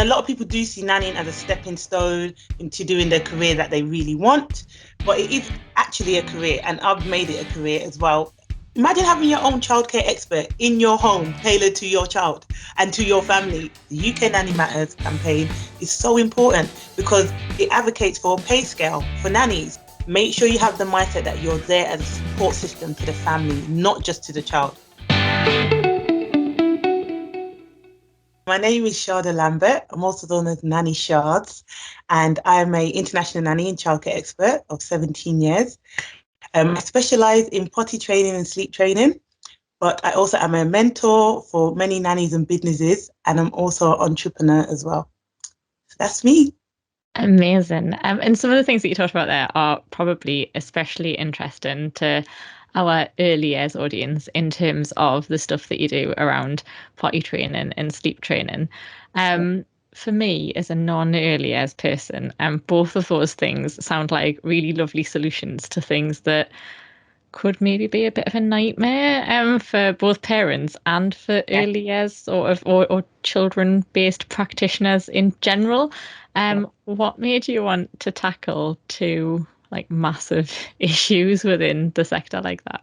A lot of people do see nannying as a stepping stone into doing the career that they really want, but it is actually a career, and I've made it a career as well. Imagine having your own childcare expert in your home, tailored to your child and to your family. The UK Nanny Matters campaign is so important because it advocates for a pay scale for nannies. Make sure you have the mindset that you're there as a support system to the family, not just to the child. My name is Shada Lambert. I'm also known as Nanny Sharz, and I'm an international nanny and childcare expert of 17 years. I specialise in potty training and sleep training, but I also am a mentor for many nannies and businesses, and I'm also an entrepreneur as well. So that's me. Amazing. And some of the things that you talked about there are probably especially interesting to our early years audience in terms of the stuff that you do around potty training and sleep training. For me, as a non-early years person, both of those things sound like really lovely solutions to things that could maybe be a bit of a nightmare for both parents and for early years sort of or children-based practitioners in general. What made you want to tackle two like massive issues within the sector like that?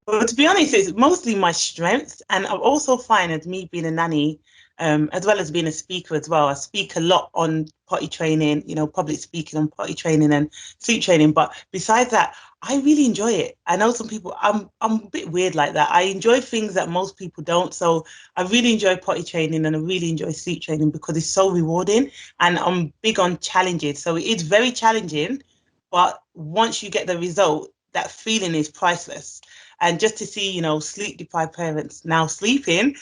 Well, to be honest, it's mostly my strengths, and I also find as me being a nanny, as well as being a speaker as well. I speak a lot on potty training, public speaking on potty training and sleep training. But besides that, I really enjoy it. I know some people, I'm a bit weird like that. I enjoy things that most people don't. So I really enjoy potty training and I really enjoy sleep training because it's so rewarding, and I'm big on challenges. So it is very challenging, but once you get the result, that feeling is priceless. And just to see, sleep deprived parents now sleeping,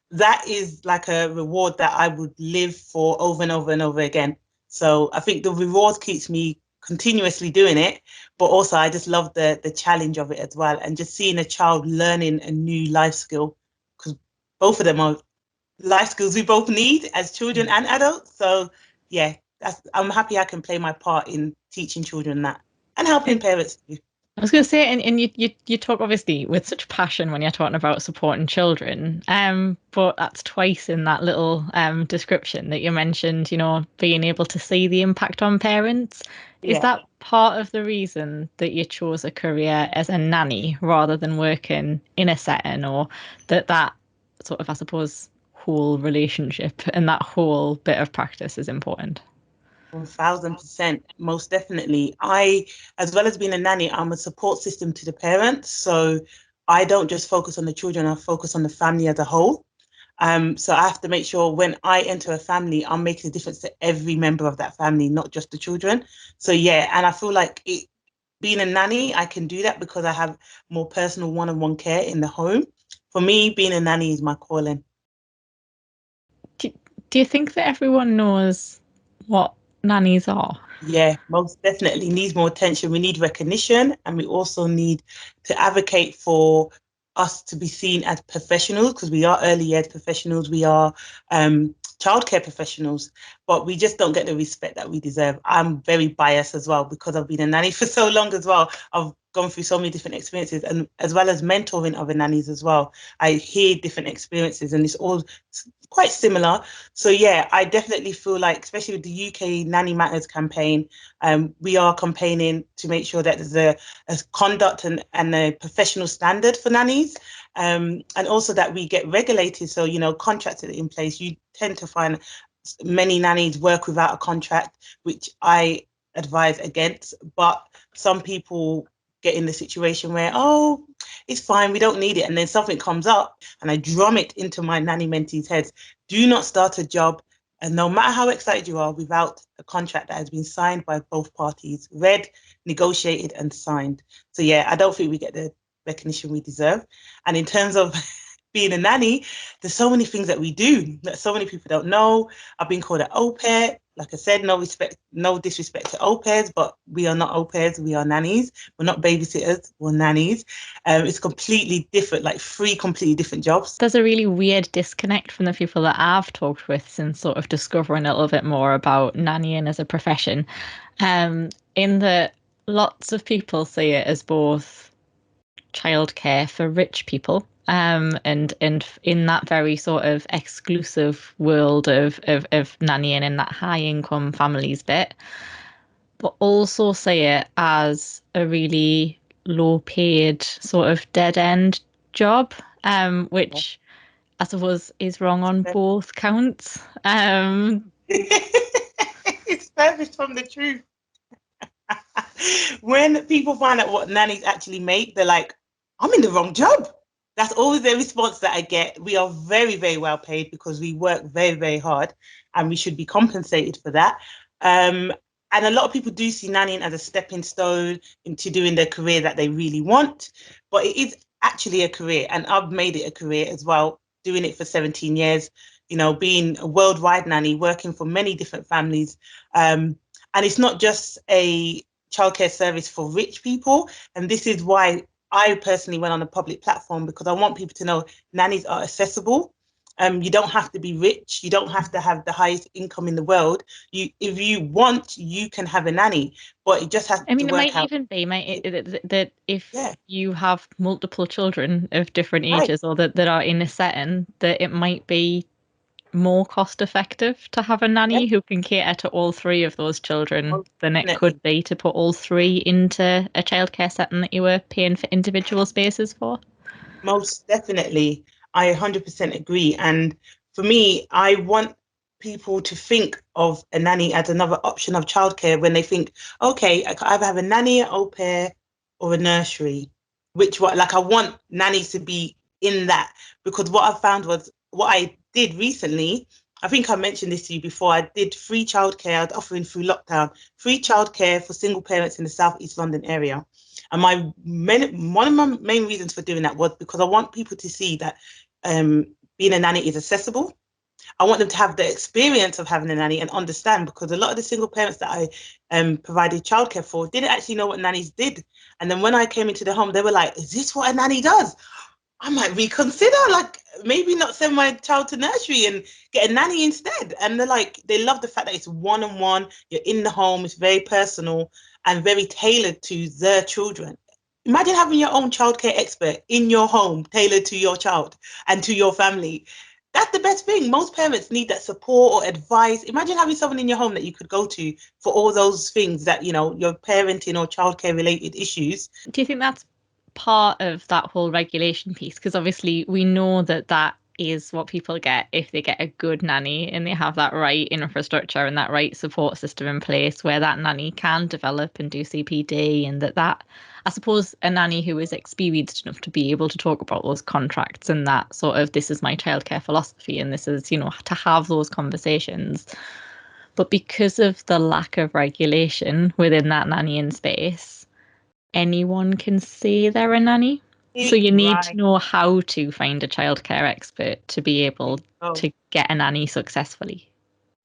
that is like a reward that I would live for over and over and over again. So I think the reward keeps me continuously doing it, but also I just love the challenge of it as well. And just seeing a child learning a new life skill, because both of them are life skills we both need as children and adults. So yeah, I'm happy I can play my part in teaching children that and helping parents too. I was going to say, and you talk obviously with such passion when you're talking about supporting children, but that's twice in that little description that you mentioned, being able to see the impact on parents. Is that part of the reason that you chose a career as a nanny rather than working in a setting, or that sort of, I suppose, whole relationship and that whole bit of practice is important? 1000%, most definitely. As well as being a nanny, I'm a support system to the parents. So I don't just focus on the children, I focus on the family as a whole. So I have to make sure when I enter a family, I'm making a difference to every member of that family, not just the children. So yeah, and I feel like being a nanny, I can do that because I have more personal one-on-one care in the home. For me, being a nanny is my calling. Do you think that everyone knows what nannies are? Yeah, most definitely needs more attention. We need recognition, and we also need to advocate for us to be seen as professionals, because we are early years professionals, we are childcare professionals, but we just don't get the respect that we deserve. I'm very biased as well because I've been a nanny for so long as well. I've gone through so many different experiences, and as well as mentoring other nannies as well. I hear different experiences and it's all quite similar. So yeah, I definitely feel like, especially with the UK Nanny Matters campaign, we are campaigning to make sure that there's a conduct and a professional standard for nannies, and also that we get regulated. So, contracts are in place. You tend to find many nannies work without a contract, which I advise against. But some people get in the situation where, oh, it's fine, we don't need it. And then something comes up and I drum it into my nanny mentees' heads. Do not start a job, and no matter how excited you are, without a contract that has been signed by both parties, read, negotiated and signed. So yeah, I don't think we get the recognition we deserve. And in terms of being a nanny, there's so many things that we do that so many people don't know. I've been called an au pair. Like I said, no disrespect to au pairs, but we are not au pairs, we are nannies. We're not babysitters, we're nannies. It's completely different, like three completely different jobs. There's a really weird disconnect from the people that I've talked with since sort of discovering a little bit more about nannying as a profession, in that lots of people see it as both childcare for rich people and in that very sort of exclusive world of nannying in that high income families bit, but also see it as a really low paid sort of dead end job, which I suppose is wrong on both counts. It's furthest from the truth. When people find out what nannies actually make, they're like, I'm in the wrong job. That's always the response that I get. We are very, very well paid because we work very, very hard and we should be compensated for that. And a lot of people do see nannying as a stepping stone into doing the career that they really want. But it is actually a career. And I've made it a career as well, doing it for 17 years, being a worldwide nanny, working for many different families. And it's not just a childcare service for rich people. And this is why I personally went on a public platform, because I want people to know nannies are accessible. You don't have to be rich. You don't have to have the highest income in the world. If you want, you can have a nanny, but it just has I mean, to it work might out. even be that if you have multiple children of different ages, or that are in a setting, that it might be more cost effective to have a nanny who can cater to all three of those children than it could be to put all three into a childcare setting that you were paying for individual spaces for. Most definitely. I 100% agree. And for me, I want people to think of a nanny as another option of childcare when they think, okay, I can either have a nanny, an au pair, or a nursery. I want nannies to be in that, because what I found was what I did recently. I think I mentioned this to you before. I did free childcare. I was offering through lockdown, free childcare for single parents in the South East London area. And one of my main reasons for doing that was because I want people to see that being a nanny is accessible. I want them to have the experience of having a nanny and understand, because a lot of the single parents that I provided childcare for didn't actually know what nannies did. And then when I came into the home, they were like, is this what a nanny does? I might reconsider, like maybe not send my child to nursery and get a nanny instead. And they love the fact that it's one-on-one, you're in the home, it's very personal and very tailored to their children. Imagine having your own childcare expert in your home, tailored to your child and to your family. That's the best thing. Most parents need that support or advice. Imagine having someone in your home that you could go to for all those things that, your parenting or childcare related issues. Do you think that's part of that whole regulation piece? Because obviously we know that is what people get if they get a good nanny and they have that right infrastructure and that right support system in place where that nanny can develop and do CPD, and that I suppose a nanny who is experienced enough to be able to talk about those contracts and that sort of, this is my childcare philosophy and this is, to have those conversations. But because of the lack of regulation within that nannying space, anyone can say they're a nanny. So you need to know how to find a childcare expert to be able to get a nanny successfully.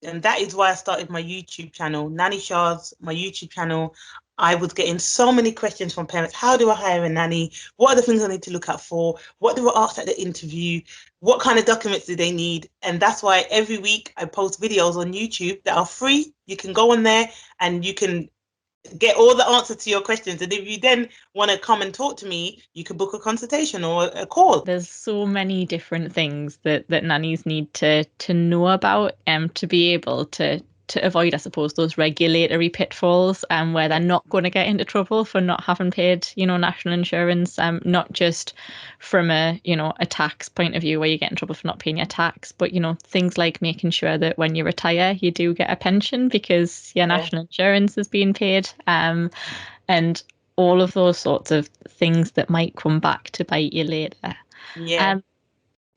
And that is why I started my YouTube channel, Nanny Sharz, my YouTube channel. I was getting so many questions from parents. How do I hire a nanny? What are the things I need to look out for? What do I ask at the interview? What kind of documents do they need? And that's why every week I post videos on YouTube that are free. You can go on there and you can get all the answers to your questions. And if you then want to come and talk to me, you can book a consultation or a call. There's so many different things that nannies need to know about to be able to avoid, I suppose, those regulatory pitfalls where they're not going to get into trouble for not having paid, national insurance, not just from a tax point of view where you get in trouble for not paying your tax, but, things like making sure that when you retire, you do get a pension because your national insurance is being paid. And all of those sorts of things that might come back to bite you later. Yeah.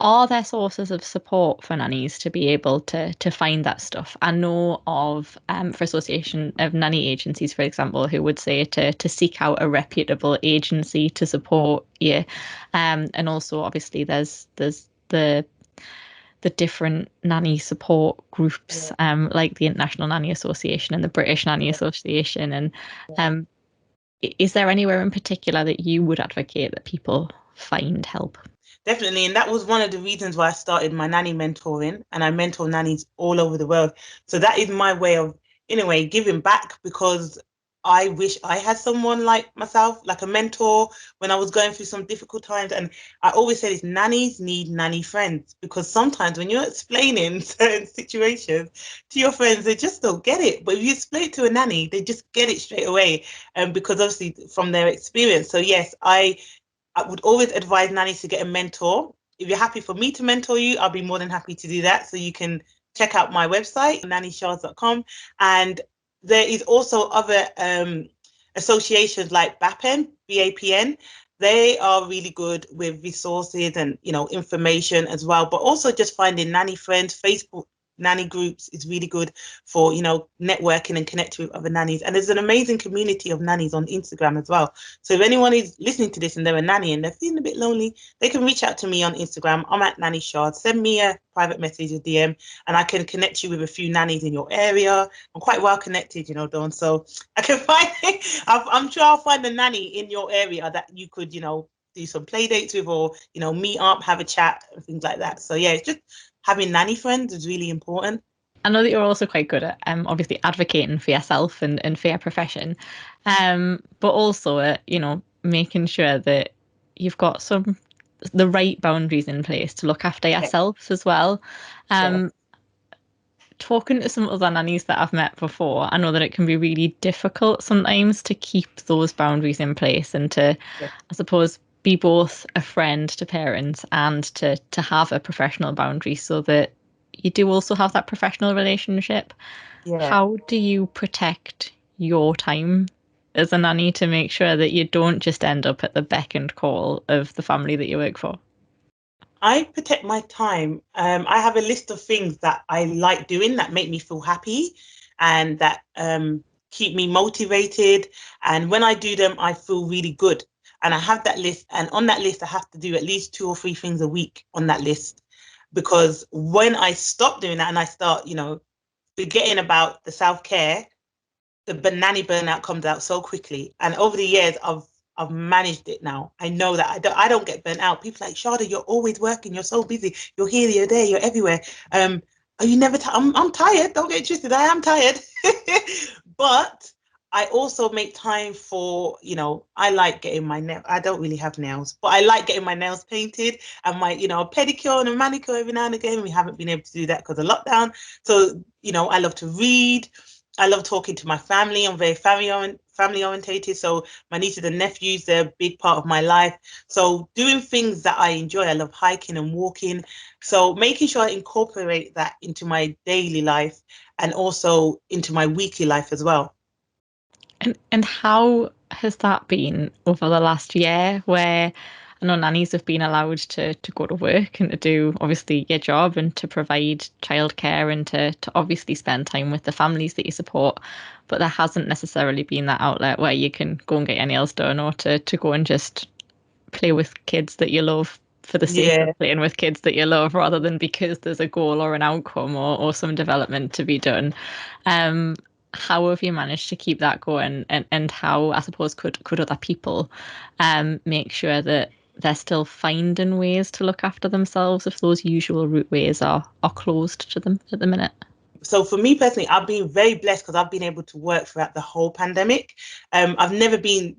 Are there sources of support for nannies to be able to find that stuff? I know of, for Association of Nanny Agencies, for example, who would say to seek out a reputable agency to support you. And also, obviously, there's the different nanny support groups, like the International Nanny Association and the British Nanny Association. And is there anywhere in particular that you would advocate that people find help? Definitely. And that was one of the reasons why I started my nanny mentoring, and I mentor nannies all over the world. So that is my way of, in a way, giving back, because I wish I had someone like myself, like a mentor when I was going through some difficult times. And I always say this, nannies need nanny friends, because sometimes when you're explaining certain situations to your friends, they just don't get it. But if you explain it to a nanny, they just get it straight away. Because obviously from their experience. So yes, I would always advise nannies to get a mentor. If you're happy for me to mentor you, I'll be more than happy to do that. So you can check out my website, nannysharz.com. And there is also other associations like BAPN, BAPN. They are really good with resources and, information as well. But also just finding nanny friends, Facebook nanny groups is really good for, networking and connecting with other nannies. And there's an amazing community of nannies on Instagram as well. So if anyone is listening to this and they're a nanny and they're feeling a bit lonely, they can reach out to me on Instagram. I'm at Nanny Sharz. Send me a private message or DM, and I can connect you with a few nannies in your area. I'm quite well connected, Dawn. So I can find, I'm sure I'll find a nanny in your area that you could, do some play dates with, or, meet up, have a chat and things like that. So yeah, it's just having nanny friends is really important. I know that you're also quite good at obviously advocating for yourself and for your profession, but also at, making sure that you've got the right boundaries in place to look after Yeah, yourself as well. sure. Talking to some other nannies that I've met before, I know that it can be really difficult sometimes to keep those boundaries in place and to, Yeah. I suppose, be both a friend to parents and to have a professional boundary so that you do also have that professional relationship. Yeah. How do you protect your time as a nanny to make sure that you don't just end up at the beck and call of the family that you work for? I protect my time. I have a list of things that I like doing that make me feel happy and that keep me motivated. And when I do them, I feel really good. And I have that list. And on that list, I have to do at least 2 or 3 things a week on that list. Because when I stop doing that and I start, forgetting about the self care, the nanny burnout comes out so quickly. And over the years, I've managed it now. I know that I don't get burnt out. People are like, Shada, you're always working. You're so busy. You're here, you're there, you're everywhere. Are you never tired? I'm tired. Don't get twisted. I am tired. But I also make time for, I like getting my nail. I don't really have nails, but I like getting my nails painted and my, pedicure and a manicure every now and again. We haven't been able to do that because of lockdown. So, I love to read. I love talking to my family. I'm very family orientated. So my nieces and nephews, they're a big part of my life. So doing things that I enjoy, I love hiking and walking. So making sure I incorporate that into my daily life and also into my weekly life as well. And how has that been over the last year where I know nannies have been allowed to go to work and to do obviously your job and to provide childcare and to obviously spend time with the families that you support, but there hasn't necessarily been that outlet where you can go and get your nails done or to go and just play with kids that you love for the sake of Yeah. playing with kids that you love rather than because there's a goal or an outcome or some development to be done. Um, how have you managed to keep that going and how I suppose could other people make sure that they're still finding ways to look after themselves if those usual route ways are closed to them at the minute? So for me personally, I've been very blessed because I've been able to work throughout the whole pandemic. I've never been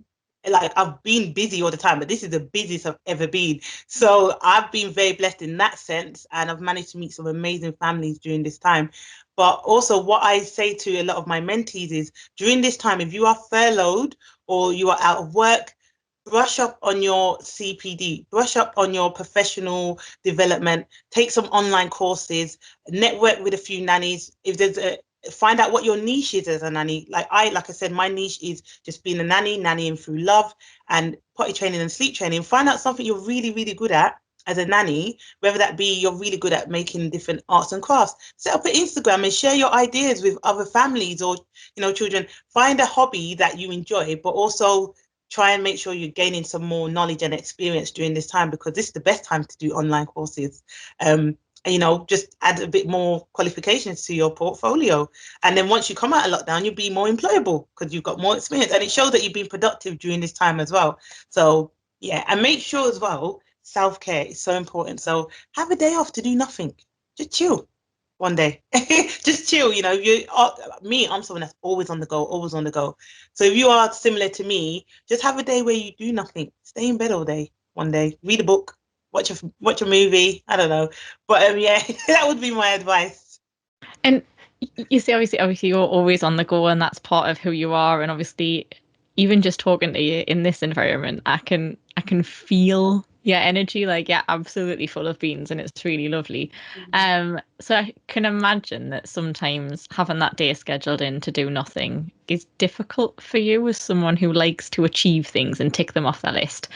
like I've been busy all the time, but this is the busiest I've ever been. So I've been very blessed in that sense, and I've managed to meet some amazing families during this time. But also, what I say to a lot of my mentees is during this time, if you are furloughed or you are out of work, brush up on your CPD, brush up on your professional development, take some online courses, network with a few nannies. If there's a Find out what your niche is as a nanny. Like I said, my niche is just being a nanny, nannying through love and potty training and sleep training. Find out something you're really, really good at as a nanny, whether that be you're really good at making different arts and crafts. Set up an Instagram and share your ideas with other families or children. Find a hobby that you enjoy, but also try and make sure you're gaining some more knowledge and experience during this time, because this is the best time to do online courses. And, just add a bit more qualifications to your portfolio. And then once you come out of lockdown, you'll be more employable because you've got more experience. And it shows that you've been productive during this time as well. So, yeah, and make sure as well, self-care is so important. So have a day off to do nothing. Just chill. one day. Just chill, you know. I'm someone that's always on the go, always on the go. So if you are similar to me, just have a day where you do nothing. Stay in bed all day, one day. Read a book, watch a movie. I don't know. But yeah, that would be my advice. And you see, obviously, you're always on the go, and that's part of who you are. And obviously, even just talking to you in this environment, I can feel your energy. Like, yeah, absolutely full of beans, and it's really lovely. So I can imagine that sometimes having that day scheduled in to do nothing is difficult for you as someone who likes to achieve things and tick them off the list.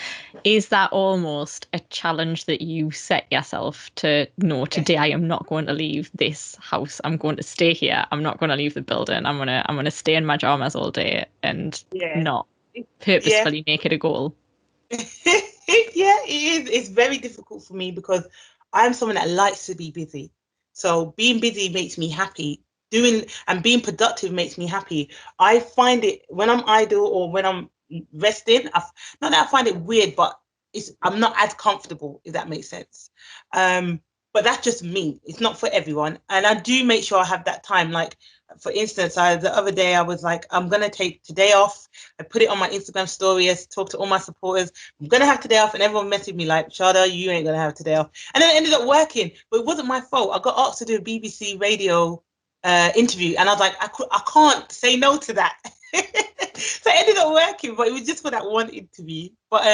Is that almost a challenge that you set yourself to, no, today I am not going to leave this house. I'm going to stay here. I'm not going to leave the building. I'm gonna stay in my pajamas all day and Yeah. not Yeah. purposefully make it a goal. Yeah, it is. It's very difficult for me because I'm someone that likes to be busy. So being busy makes me happy. Doing and being productive makes me happy. I find it when I'm idle or when I'm resting, not that I find it weird, but I'm not as comfortable, if that makes sense. Um, but that's just me. It's not for everyone. And I do make sure I have that time. Like, for instance, the other day I was like, I'm gonna take today off. I put it on my Instagram story as talk to all my supporters. I'm gonna have today off, and everyone messaged me like, Shada, you ain't gonna have today off. And then it ended up working, but it wasn't my fault. I got asked to do a BBC radio interview, and I was like, I can't say no to that. So it ended up working, but it was just for that one interview. But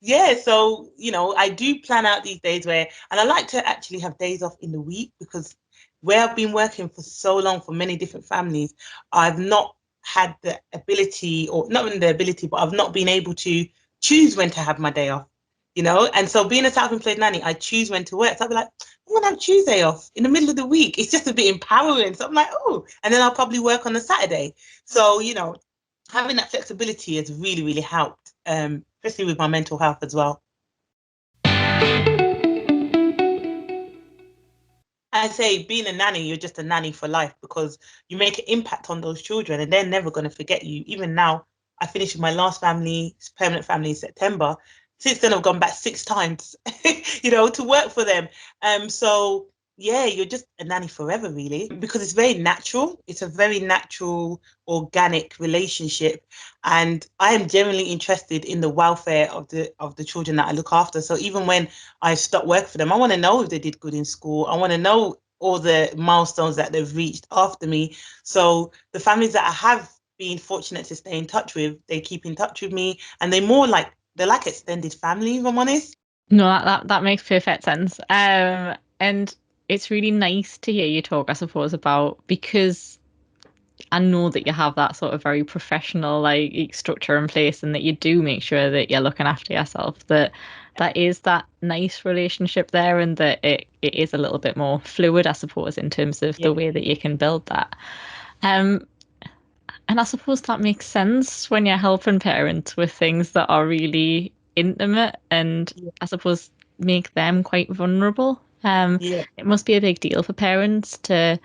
yeah, so I do plan out these days and I like to actually have days off in the week because where I've been working for so long for many different families, I've not had the ability, or not even the ability, but I've not been able to choose when to have my day off, And so being a self-employed nanny, I choose when to work. So I'll be like, I'm gonna have Tuesday off in the middle of the week. It's just a bit empowering. So I'm like, oh, and then I'll probably work on a Saturday. So, having that flexibility has really, really helped, especially with my mental health as well. I say being a nanny, you're just a nanny for life because you make an impact on those children and they're never going to forget you. Even now, I finished with my last permanent family in September. Since then, I've gone back 6 times, to work for them. So yeah, you're just a nanny forever, really, because it's very natural. It's a very natural, organic relationship, and I am genuinely interested in the welfare of the children that I look after. So even when I stopped work for them, I want to know if they did good in school. I want to know all the milestones that they've reached after me. So the families that I have been fortunate to stay in touch with, they keep in touch with me, and they're like extended family, if I'm honest. No, that makes perfect sense. And it's really nice to hear you talk, I suppose, about, because I know that you have that sort of very professional like structure in place, and that you do make sure that you're looking after yourself, that is that nice relationship there, and that it is a little bit more fluid, I suppose, in terms of Yeah. the way that you can build that. Um, and I suppose that makes sense when you're helping parents with things that are really intimate and, Yeah. I suppose, make them quite vulnerable. Yeah. It must be a big deal for parents to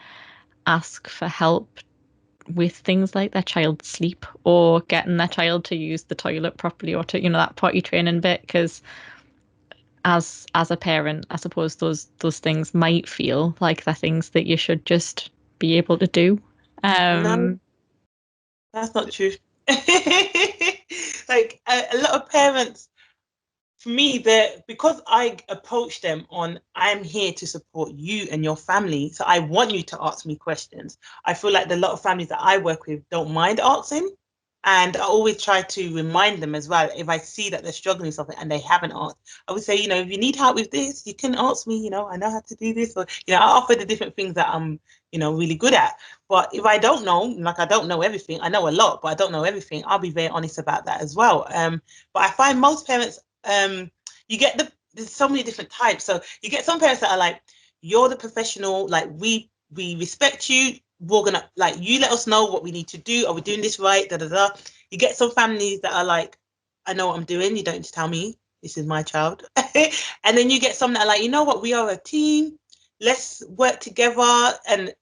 ask for help with things like their child's sleep or getting their child to use the toilet properly, or to, that potty training bit, because as a parent, I suppose those things might feel like they're things that you should just be able to do. No, Um, that's not true. Like a lot of parents, for me, that because I approach them on, I'm here to support you and your family, so I want you to ask me questions. I feel like the lot of families that I work with don't mind asking, and I always try to remind them as well. If I see that they're struggling with something and they haven't asked, I would say, if you need help with this, you can ask me. I know how to do this, or I offer the different things that I'm really good at. But if I don't know, like I don't know everything, I know a lot, but I don't know everything, I'll be very honest about that as well. But I find most parents, you get there's so many different types. So you get some parents that are like, you're the professional, like we respect you. We're gonna, like, you let us know what we need to do. Are we doing this right? Da da da. You get some families that are like, I know what I'm doing. You don't need to tell me. This is my child. And then you get some that are like, you know what? We are a team. Let's work together. And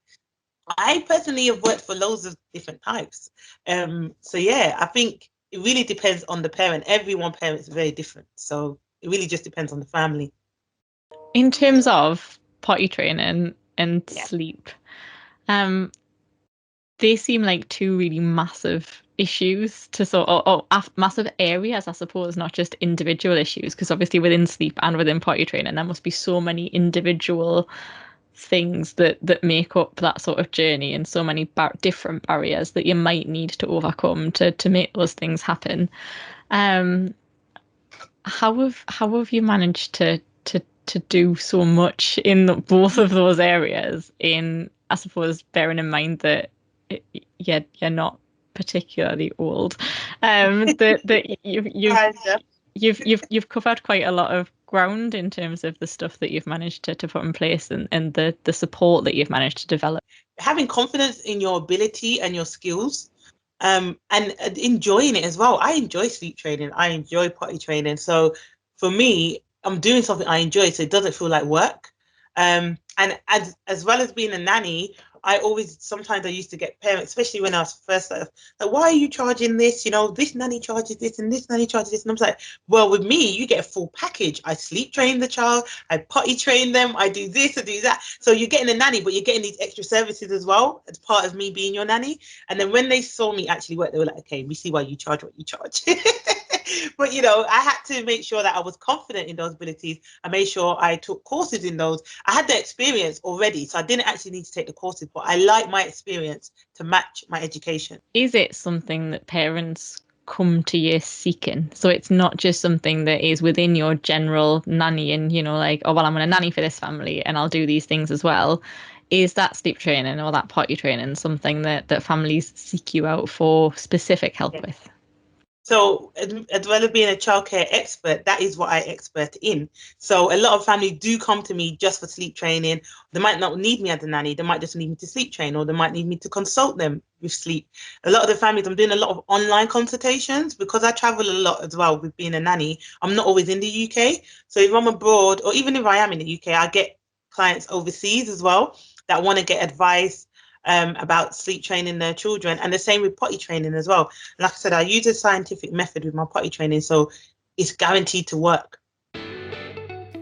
I personally have worked for loads of different types. So yeah, I think it really depends on the parent. Everyone parent is very different. So it really just depends on the family. in terms of potty training, and sleep. They seem like two really massive issues to sort of, or massive areas, I suppose, not just individual issues, because obviously within sleep and within potty training, there must be so many individual things that make up that sort of journey, and so many different barriers that you might need to overcome to make those things happen. How have you managed to do so much in both of those areas, in, I suppose, bearing in mind that you're not particularly old, that you've covered quite a lot of ground in terms of the stuff that you've managed to put in place, and the support that you've managed to develop. Having confidence in your ability and your skills, and enjoying it as well. I enjoy sleep training. I enjoy potty training. So for me, I'm doing something I enjoy, so it doesn't feel like work. And as well as being a nanny, sometimes I used to get parents, especially when I was first like, why are you charging this? You know, this nanny charges this and this nanny charges this. And I'm like, well, with me, you get a full package. I sleep train the child, I potty train them, I do this, I do that. So you're getting a nanny, but you're getting these extra services as well as part of me being your nanny. And then when they saw me actually work, they were like, okay, we see why you charge what you charge. But, you know, I had to make sure that I was confident in those abilities. I made sure I took courses in those. I had the experience already, so I didn't actually need to take the courses, but I like my experience to match my education. Is it something that parents come to you seeking? So it's not just something that is within your general nannying, you know, like, oh, well, I'm going to nanny for this family and I'll do these things as well. Is that sleep training or that potty training something that families seek you out for specific help with? So as well as being a childcare expert, that is what I expert in. So a lot of families do come to me just for sleep training. They might not need me as a nanny. They might just need me to sleep train, or they might need me to consult them with sleep. A lot of the families, I'm doing a lot of online consultations because I travel a lot as well with being a nanny. I'm not always in the UK. So if I'm abroad, or even if I am in the UK, I get clients overseas as well that want to get advice about sleep training their children, and the same with potty training as well. Like I said, I use a scientific method with my potty training, so it's guaranteed to work.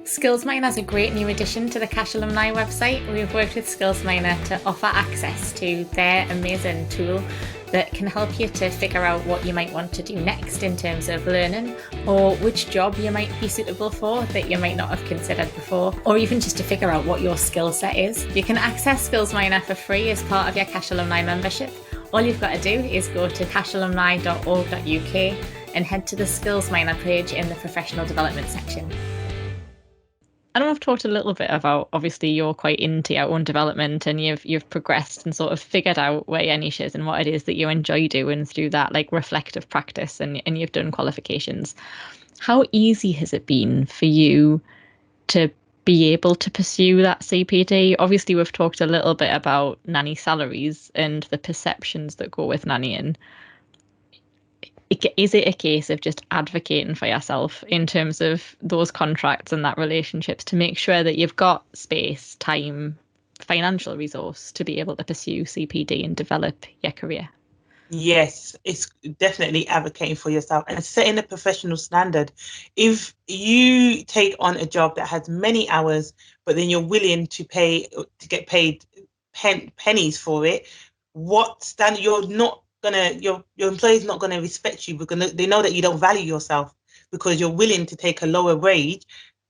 Skillzminer is a great new addition to the Cash Alumni website. We've worked with Skillzminer to offer access to their amazing tool that can help you to figure out what you might want to do next in terms of learning, or which job you might be suitable for that you might not have considered before, or even just to figure out what your skill set is. You can access Skillzminer for free as part of your Cash Alumni membership. All you've got to do is go to cashalumni.org.uk and head to the Skillzminer page in the professional development section. I know I've talked a little bit about, obviously you're quite into your own development and you've progressed and sort of figured out where your niche is and what it is that you enjoy doing through that like reflective practice, and you've done qualifications. How easy has it been for you to be able to pursue that CPD? Obviously we've talked a little bit about nanny salaries and the perceptions that go with nannying. Is it a case of just advocating for yourself in terms of those contracts and that relationships to make sure that you've got space, time, financial resource to be able to pursue CPD and develop your career? Yes, it's definitely advocating for yourself and setting a professional standard. If you take on a job that has many hours, but then you're willing to get paid pennies for it, what standard your employer's not gonna respect you, because they know that you don't value yourself because you're willing to take a lower wage,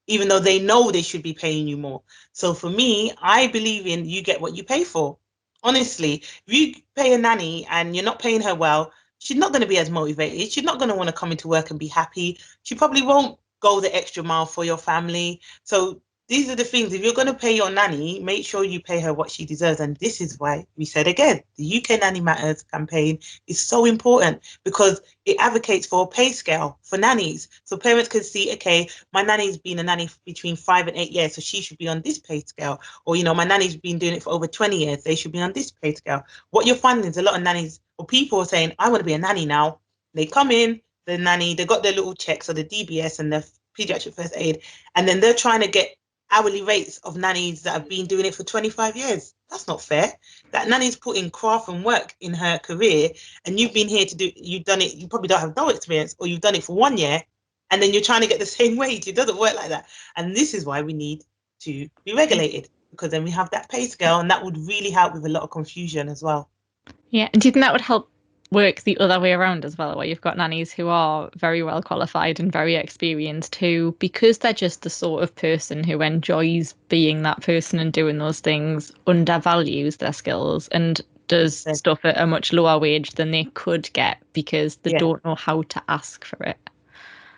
even though they know they should be paying you more. So for me, I believe in you get what you pay for. Honestly, if you pay a nanny and you're not paying her well, she's not going to be as motivated. She's not going to want to come into work and be happy. She probably won't go the extra mile for your family. So these are the things. If you're going to pay your nanny, make sure you pay her what she deserves. And this is why we said again, the UK Nanny Matters campaign is so important, because it advocates for a pay scale for nannies. So parents can see, okay, my nanny's been a nanny for between 5 and 8 years, so she should be on this pay scale. Or, you know, my nanny's been doing it for over 20 years, they should be on this pay scale. What you're finding is a lot of nannies or people are saying, I want to be a nanny now. They come in, the nanny, they got their little checks, or the DBS and the pediatric first aid, and then they're trying to get hourly rates of nannies that have been doing it for 25 years. That's not fair. That nanny's put in craft and work in her career, and you've been here you've done it, you probably don't have no experience, or you've done it for 1 year, and then you're trying to get the same wage. It doesn't work like that. And this is why we need to be regulated. because then we have that pay scale, and that would really help with a lot of confusion as well. Yeah, and do you think that would help work the other way around as well, where you've got nannies who are very well qualified and very experienced who, because they're just the sort of person who enjoys being that person and doing those things, undervalues their skills and does stuff at a much lower wage than they could get because they don't know how to ask for it?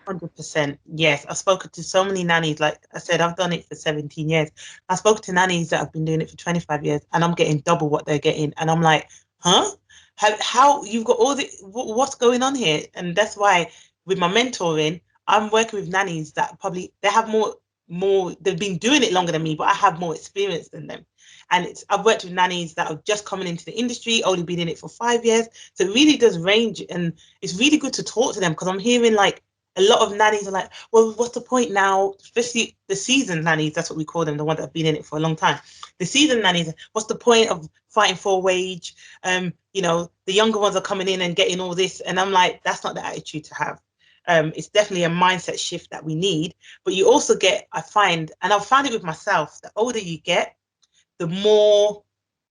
100%. Yes, I've spoken to so many nannies. Like I said, I've done it for 17 years. I spoke to nannies that have been doing it for 25 years, and I'm getting double what they're getting. And I'm like, huh? How you've got all the, what's going on here? And that's why with my mentoring, I'm working with nannies that probably they have more, they've been doing it longer than me, but I have more experience than them. And I've worked with nannies that are just coming into the industry, only been in it for 5 years. So it really does range, and it's really good to talk to them because I'm hearing like a lot of nannies are like, well, what's the point now? Especially the seasoned nannies, that's what we call them, the ones that have been in it for a long time. The seasoned nannies, what's the point of fighting for a wage? The younger ones are coming in and getting all this. And I'm like, that's not the attitude to have. It's definitely a mindset shift that we need. But you also get, I find, and I've found it with myself, the older you get, the more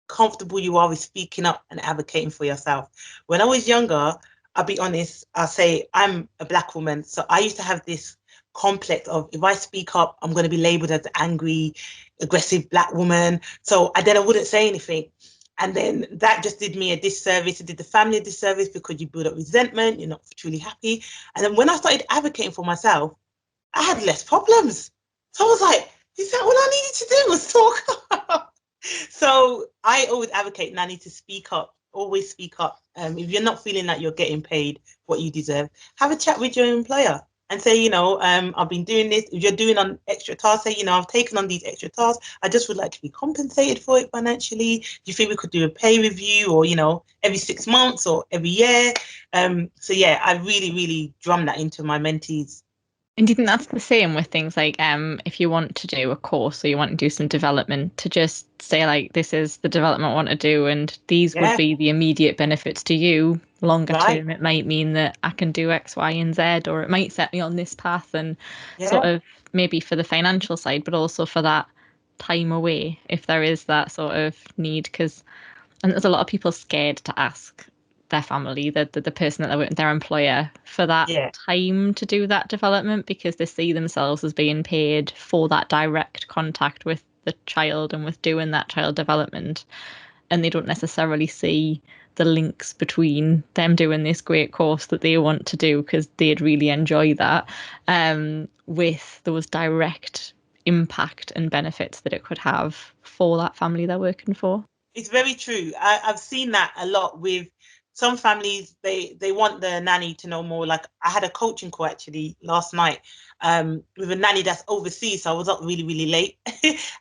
comfortable you are with speaking up and advocating for yourself. When I was younger, I'll be honest, I'll say I'm a Black woman. So I used to have this complex of if I speak up, I'm going to be labeled as angry, aggressive Black woman. So I wouldn't say anything. And then that just did me a disservice. It did the family a disservice because you build up resentment. You're not truly happy. And then when I started advocating for myself, I had less problems. So I was like, is that all I needed to do was talk? So I always advocate nanny to speak up. Always speak up. If you're not feeling that you're getting paid what you deserve, have a chat with your employer and say, I've been doing this. If you're doing on extra tasks, say, I've taken on these extra tasks. I just would like to be compensated for it financially. Do you think we could do a pay review or, every 6 months or every year? So yeah, I really, really drum that into my mentees. And do you think that's the same with things like if you want to do a course or you want to do some development, to just say like, this is the development I want to do and these would be the immediate benefits to you. Longer term, it might mean that I can do X, Y, and Z, or it might set me on this path and sort of maybe for the financial side, but also for that time away if there is that sort of need. And there's a lot of people scared to ask their family, the person that they're with, their employer, for that time to do that development because they see themselves as being paid for that direct contact with the child and with doing that child development. And they don't necessarily see the links between them doing this great course that they want to do because they'd really enjoy that, with those direct impact and benefits that it could have for that family they're working for. It's very true. I've seen that a lot with some families. They want the nanny to know more. Like I had a coaching call actually last night with a nanny that's overseas, so I was up really, really late.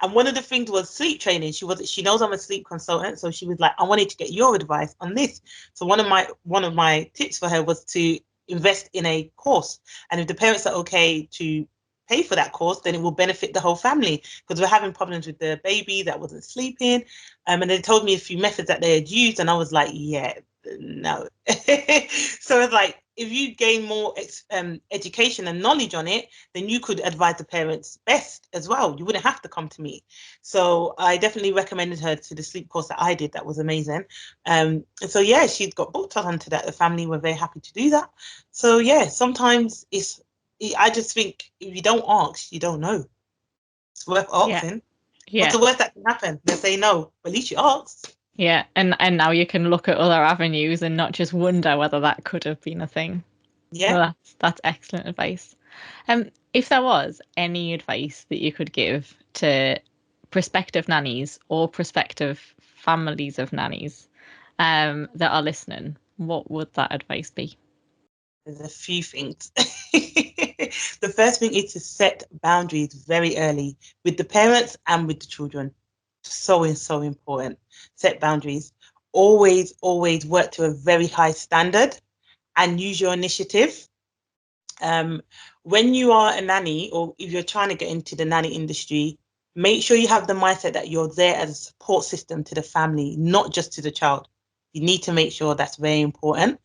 And one of the things was sleep training. She knows I'm a sleep consultant, so she was like, I wanted to get your advice on this. So one of my tips for her was to invest in a course, and if the parents are okay to pay for that course, then it will benefit the whole family because we're having problems with the baby that wasn't sleeping. And they told me a few methods that they had used, and I was like, yeah, no. So it's like, if you gain more education and knowledge on it, then you could advise the parents best as well. You wouldn't have to come to me. So I definitely recommended her to the sleep course that I did. That was amazing. So yeah, she got booked onto that. The family were very happy to do that. So yeah, sometimes I just think if you don't ask, you don't know. It's worth asking. Yeah. What's the worst that can happen? They say no, but at least you asked. Yeah, and now you can look at other avenues and not just wonder whether that could have been a thing. Yeah. Well, that's excellent advice. If there was any advice that you could give to prospective nannies or prospective families of nannies that are listening, what would that advice be? There's a few things. The first thing is to set boundaries very early with the parents and with the children. So important. Set boundaries. Always, always work to a very high standard and use your initiative. When you are a nanny, or if you're trying to get into the nanny industry, make sure you have the mindset that you're there as a support system to the family, not just to the child. You need to make sure that's very important.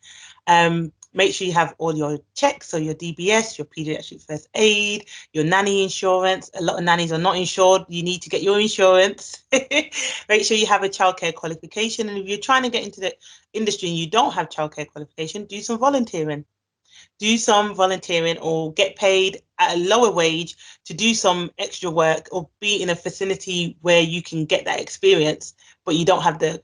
Make sure you have all your checks, so your DBS, your pediatric first aid, your nanny insurance. A lot of nannies are not insured. You need to get your insurance. Make sure you have a childcare qualification. And if you're trying to get into the industry and you don't have childcare qualification, do some volunteering. Do some volunteering or get paid at a lower wage to do some extra work or be in a facility where you can get that experience, but you don't have the,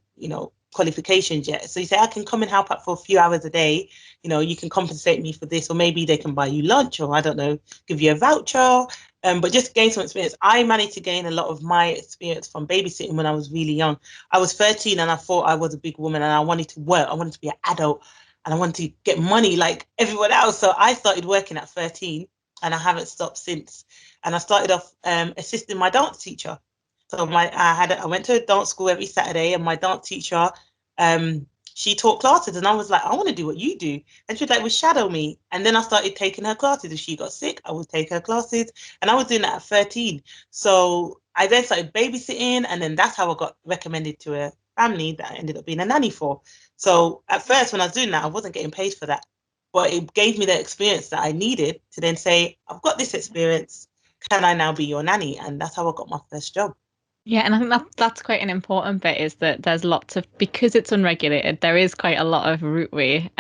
qualifications yet. So you say, I can come and help out for a few hours a day. You can compensate me for this, or maybe they can buy you lunch, or I don't know, give you a voucher. But just gain some experience. I managed to gain a lot of my experience from babysitting when I was really young. I was 13 and I thought I was a big woman and I wanted to work. I wanted to be an adult and I wanted to get money like everyone else. So I started working at 13 and I haven't stopped since. And I started off assisting my dance teacher. So I went to a dance school every Saturday, and my dance teacher, she taught classes, and I was like, I want to do what you do. And she would shadow me. And then I started taking her classes. If she got sick, I would take her classes, and I was doing that at 13. So I then started babysitting, and then that's how I got recommended to a family that I ended up being a nanny for. So at first, when I was doing that, I wasn't getting paid for that, but it gave me the experience that I needed to then say, I've got this experience. Can I now be your nanny? And that's how I got my first job. Yeah, and I think that's quite an important bit, is that there's lots of, because it's unregulated, there is quite a lot of routeway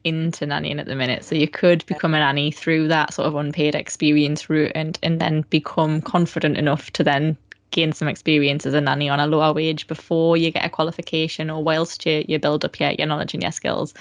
into nannying at the minute. So you could become a nanny through that sort of unpaid experience route, and then become confident enough to then gain some experience as a nanny on a lower wage before you get a qualification, or whilst you build up your knowledge and your skills.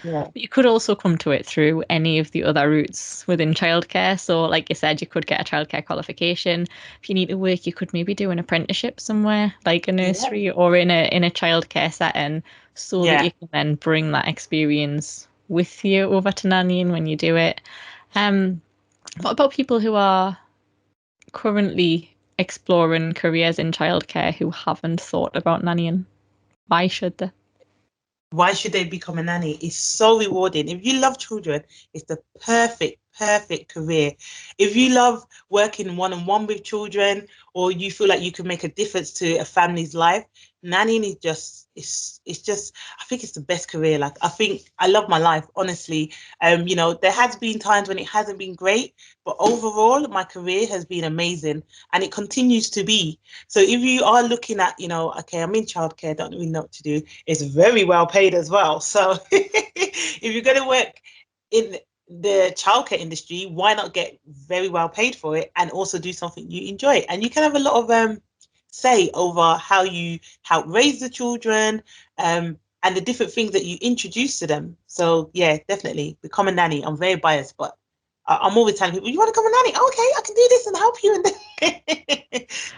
Yeah. But you could also come to it through any of the other routes within childcare. So, like you said, you could get a childcare qualification. If you need to work, you could maybe do an apprenticeship somewhere, like a nursery, or in a childcare setting, so that Yeah. you can then bring that experience with you over to nannying when you do it. What about people who are currently exploring careers in childcare who haven't thought about nannying? Why should they? Why should they become a nanny? It's so rewarding. If you love children, it's the perfect career. If you love working one-on-one with children, or you feel like you can make a difference to a family's life, nannying is just, it's just, I think it's the best career. Like, I think I love my life, honestly. There has been times when it hasn't been great, but overall my career has been amazing, and it continues to be. So if you are looking at, okay, I'm in childcare, don't really know what to do, it's very well paid as well. So if you're going to work in the childcare industry, why not get very well paid for it and also do something you enjoy? And you can have a lot of say over how you help raise the children, and the different things that you introduce to them. So yeah, definitely become a nanny. I'm very biased, but I'm always telling people, you want to become a nanny? Okay, I can do this and help you.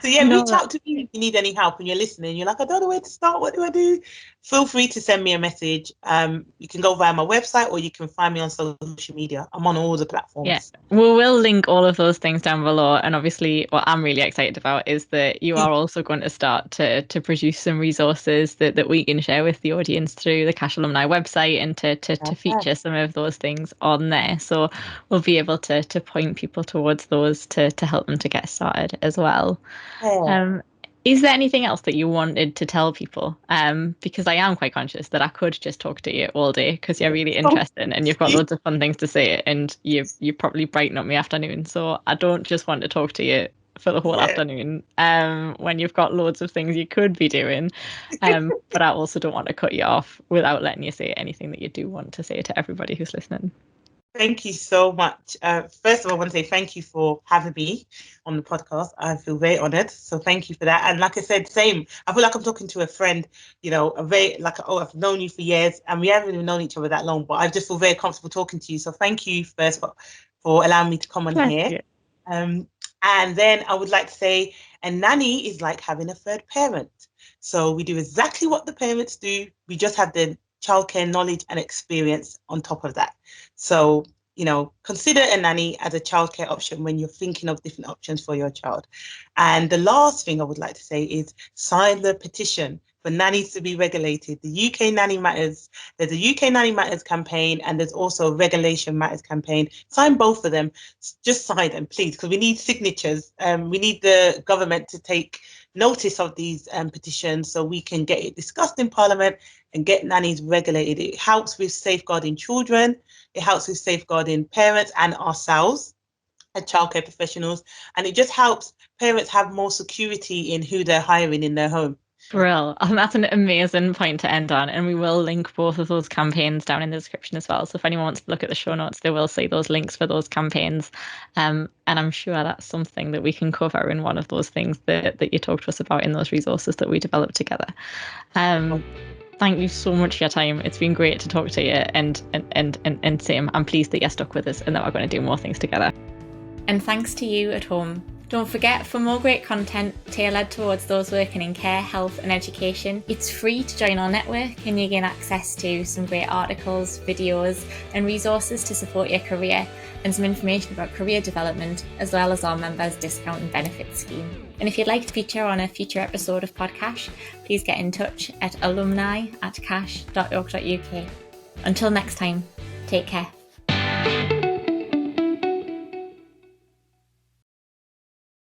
So yeah, reach No, out to me if you need any help and you're listening. You're like, I don't know where to start. What do I do? Feel free to send me a message. You can go via my website, or you can find me on social media. I'm on all the yeah, platforms. we will link all of those things down below. And obviously, what I'm really excited about is that you are also going to start to produce some resources that we can share with the audience through the Cash Alumni website, and to feature some of those things on there. So we'll be able to point people towards those to help them to get started as well. Yeah. Um, is there anything else that you wanted to tell people? Because I am quite conscious that I could just talk to you all day, because you're really interesting and you've got loads of fun things to say, and you probably brighten up my afternoon. So I don't just want to talk to you for the whole Yeah. afternoon when you've got loads of things you could be doing. But I also don't want to cut you off without letting you say anything that you do want to say to everybody who's listening. Thank you so much. First of all, I want to say thank you for having me on the podcast. I feel very honored. So thank you for that. And like I said, same. I feel like I'm talking to a friend, a very, like, oh, I've known you for years and we haven't even known each other that long, but I just feel very comfortable talking to you. So thank you first for allowing me to come on Bless here. you. And then I would like to say a nanny is like having a third parent. So we do exactly what the parents do. We just have the childcare knowledge and experience on top of that. So, consider a nanny as a childcare option when you're thinking of different options for your child. And the last thing I would like to say is sign the petition for nannies to be regulated. The UK Nanny Matters, there's a UK Nanny Matters campaign, and there's also a Regulation Matters campaign. Sign both of them. Just sign them, please, because we need signatures. We need the government to take notice of these petitions so we can get it discussed in Parliament and get nannies regulated. It helps with safeguarding children, it helps with safeguarding parents and ourselves as childcare professionals, and it just helps parents have more security in who they're hiring in their home. Brill. And that's an amazing point to end on. And we will link both of those campaigns down in the description as well. So if anyone wants to look at the show notes, they will see those links for those campaigns. And I'm sure that's something that we can cover in one of those things that you talked to us about in those resources that we developed together. Thank you so much for your time. It's been great to talk to you, and same. I'm pleased that you're stuck with us and that we're going to do more things together. And thanks to you at home. Don't forget, for more great content tailored towards those working in care, health and education, it's free to join our network and you gain access to some great articles, videos and resources to support your career, and some information about career development, as well as our members' discount and benefits scheme. And if you'd like to feature on a future episode of Podcash, please get in touch at alumni@cash.org.uk. Until next time, take care.